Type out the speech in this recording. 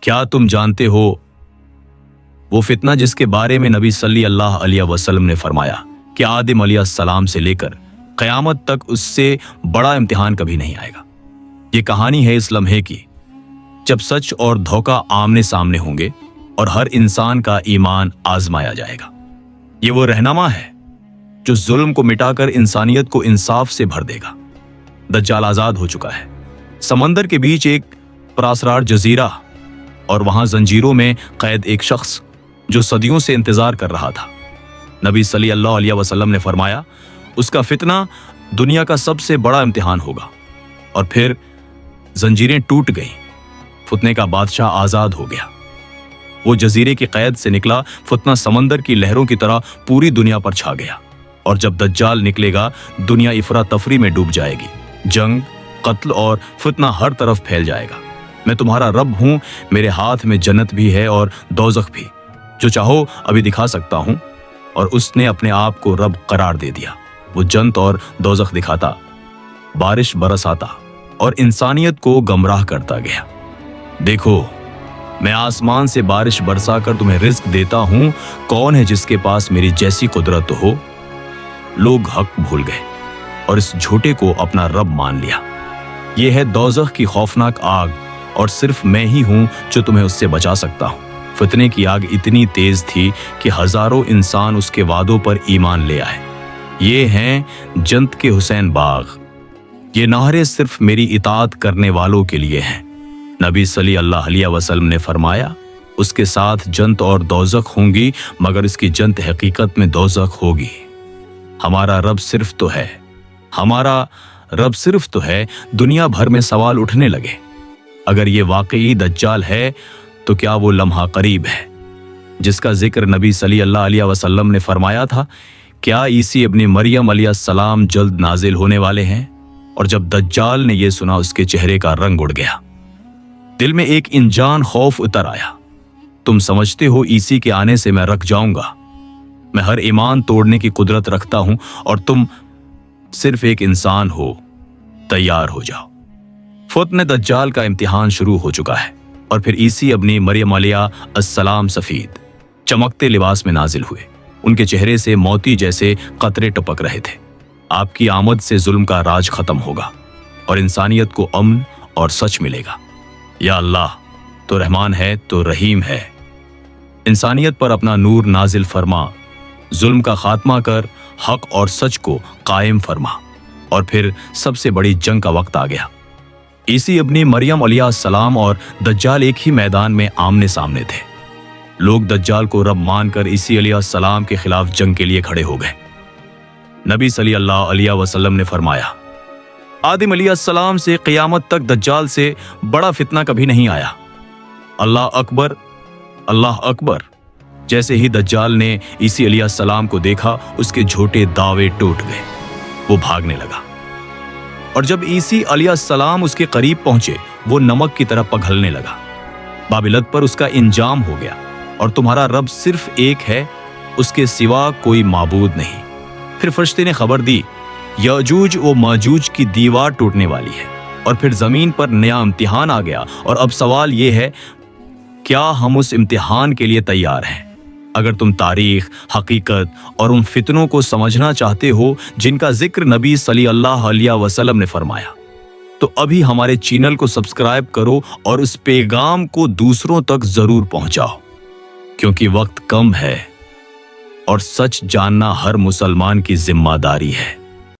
کیا تم جانتے ہو وہ فتنہ جس کے بارے میں نبی صلی اللہ علیہ وسلم نے فرمایا کہ آدم علیہ السلام سے لے کر قیامت تک اس سے بڑا امتحان کبھی نہیں آئے گا؟ یہ کہانی ہے اس لمحے کی جب سچ اور دھوکہ آمنے سامنے ہوں گے اور ہر انسان کا ایمان آزمایا جائے گا۔ یہ وہ رہنما ہے جو ظلم کو مٹا کر انسانیت کو انصاف سے بھر دے گا۔ دجال آزاد ہو چکا ہے۔ سمندر کے بیچ ایک پراسرار جزیرہ اور وہاں زنجیروں میں قید ایک شخص جو صدیوں سے انتظار کر رہا تھا۔ نبی صلی اللہ علیہ وسلم نے فرمایا اس کا فتنہ دنیا کا سب سے بڑا امتحان ہوگا۔ اور پھر زنجیریں ٹوٹ گئیں، فتنے کا بادشاہ آزاد ہو گیا۔ وہ جزیرے کی قید سے نکلا، فتنہ سمندر کی لہروں کی طرح پوری دنیا پر چھا گیا۔ اور جب دجال نکلے گا دنیا افراتفری میں ڈوب جائے گی، جنگ، قتل اور فتنہ ہر طرف پھیل جائے گا۔ میں تمہارا رب ہوں، میرے ہاتھ میں جنت بھی ہے اور دوزخ بھی، جو چاہو ابھی دکھا سکتا ہوں۔ اور اس نے اپنے آپ کو رب قرار دے دیا۔ وہ جنت اور دوزخ دکھاتا، بارش برساتا اور انسانیت کو گمراہ کرتا گیا۔ دیکھو، میں آسمان سے بارش برسا کر تمہیں رزق دیتا ہوں، کون ہے جس کے پاس میری جیسی قدرت ہو؟ لوگ حق بھول گئے اور اس جھوٹے کو اپنا رب مان لیا۔ یہ ہے دوزخ کی خوفناک آگ، اور صرف میں ہی ہوں جو تمہیں اس سے بچا سکتا ہوں۔ فتنے کی آگ اتنی تیز تھی کہ ہزاروں انسان اس کے وعدوں پر ایمان لے آئے۔ یہ ہیں جنت کے حسین باغ۔ یہ نہریں صرف میری اطاعت کرنے والوں کے لیے ہیں۔ نبی صلی اللہ علیہ وسلم نے فرمایا اس کے ساتھ جنت اور دوزخ ہوں گی، مگر اس کی جنت حقیقت میں دوزخ ہوگی۔ ہمارا رب صرف تو ہے، دنیا بھر میں سوال اٹھنے لگے، اگر یہ واقعی دجال ہے تو کیا وہ لمحہ قریب ہے جس کا ذکر نبی صلی اللہ علیہ وسلم نے فرمایا تھا؟ کیا عیسی ابن مریم علیہ السلام جلد نازل ہونے والے ہیں؟ اور جب دجال نے یہ سنا اس کے چہرے کا رنگ اڑ گیا، دل میں ایک انجان خوف اتر آیا۔ تم سمجھتے ہو عیسی کے آنے سے میں رک جاؤں گا؟ میں ہر ایمان توڑنے کی قدرت رکھتا ہوں اور تم صرف ایک انسان ہو، تیار ہو جاؤ۔ فتنہ دجال کا امتحان شروع ہو چکا ہے، اور پھر عیسی ابن مریم علیہ السلام سفید چمکتے لباس میں نازل ہوئے۔ ان کے چہرے سے موتی جیسے قطرے ٹپک رہے تھے۔ آپ کی آمد سے ظلم کا راج ختم ہوگا اور انسانیت کو امن اور سچ ملے گا۔ یا اللہ، تو رحمان ہے تو رحیم ہے، انسانیت پر اپنا نور نازل فرما، ظلم کا خاتمہ کر، حق اور سچ کو قائم فرما۔ اور پھر سب سے بڑی جنگ کا وقت آ گیا۔ عیسی ابن مریم علیہ السلام اور دجال ایک ہی میدان میں آمنے سامنے تھے۔ لوگ دجال کو رب مان کر عیسی علیہ السلام کے خلاف جنگ کے لیے کھڑے ہو گئے۔ نبی صلی اللہ علیہ وسلم نے فرمایا آدم علیہ السلام سے قیامت تک دجال سے بڑا فتنہ کبھی نہیں آیا۔ اللہ اکبر، اللہ اکبر۔ جیسے ہی دجال نے عیسی علیہ السلام کو دیکھا اس کے جھوٹے دعوے ٹوٹ گئے، وہ بھاگنے لگا۔ اور جب عیسی علیہ السلام اس کے قریب پہنچے وہ نمک کی طرح پگھلنے لگا۔ بابلت پر اس کا انجام ہو گیا، اور تمہارا رب صرف ایک ہے، اس کے سوا کوئی معبود نہیں۔ پھر فرشتے نے خبر دی یاجوج و ماجوج کی دیوار ٹوٹنے والی ہے، اور پھر زمین پر نیا امتحان آ گیا۔ اور اب سوال یہ ہے، کیا ہم اس امتحان کے لیے تیار ہیں؟ اگر تم تاریخ، حقیقت اور ان فتنوں کو سمجھنا چاہتے ہو جن کا ذکر نبی صلی اللہ علیہ وسلم نے فرمایا، تو ابھی ہمارے چینل کو سبسکرائب کرو اور اس پیغام کو دوسروں تک ضرور پہنچاؤ، کیونکہ وقت کم ہے اور سچ جاننا ہر مسلمان کی ذمہ داری ہے۔